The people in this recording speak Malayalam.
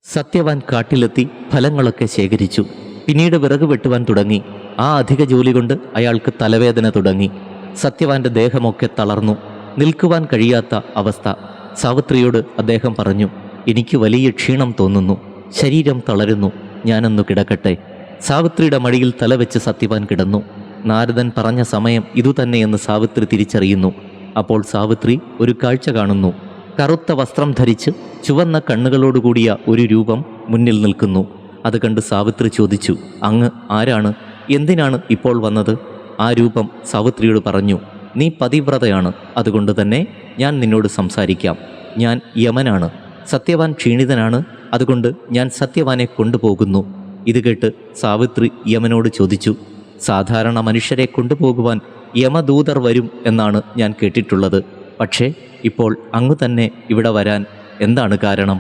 സത്യവാൻ കാട്ടിലെത്തി ഫലങ്ങളൊക്കെ ശേഖരിച്ചു. പിന്നീട് വിറക് വെട്ടുവാൻ തുടങ്ങി. ആ അധിക ജോലി കൊണ്ട് അയാൾക്ക് തലവേദന തുടങ്ങി. സത്യവാന്റെ ദേഹമൊക്കെ തളർന്നു. നിൽക്കുവാൻ കഴിയാത്ത അവസ്ഥ. സാവിത്രിയോട് അദ്ദേഹം പറഞ്ഞു, എനിക്ക് വലിയ ക്ഷീണം തോന്നുന്നു, ശരീരം തളരുന്നു, ഞാനൊന്നു കിടക്കട്ടെ. സാവിത്രിയുടെ മടിയിൽ തലവെച്ച് സത്യവാൻ കിടന്നു. നാരദൻ പറഞ്ഞ സമയം ഇതുതന്നെയെന്ന് സാവിത്രി തിരിച്ചറിയുന്നു. അപ്പോൾ സാവിത്രി ഒരു കാഴ്ച കാണുന്നു. കറുത്ത വസ്ത്രം ധരിച്ച് ചുവന്ന കണ്ണുകളോടുകൂടിയ ഒരു രൂപം മുന്നിൽ നിൽക്കുന്നു. അത് കണ്ട് സാവിത്രി ചോദിച്ചു, അങ്ങ് ആരാണ്? എന്തിനാണ് ഇപ്പോൾ വന്നത്? ആ രൂപം സാവിത്രിയോട് പറഞ്ഞു, നീ പതിവ്രതയാണ്, അതുകൊണ്ട് തന്നെ ഞാൻ നിന്നോട് സംസാരിക്കാം. ഞാൻ യമനാണ്. സത്യവാൻ ക്ഷീണിതനാണ്, അതുകൊണ്ട് ഞാൻ സത്യവാനെ കൊണ്ടുപോകുന്നു. ഇത് കേട്ട് സാവിത്രി യമനോട് ചോദിച്ചു, സാധാരണ മനുഷ്യരെ കൊണ്ടുപോകുവാൻ യമദൂതർ വരും എന്നാണ് ഞാൻ കേട്ടിട്ടുള്ളത്. പക്ഷേ ഇപ്പോൾ അങ്ങ് തന്നെ ഇവിടെ വരാൻ എന്താണ് കാരണം?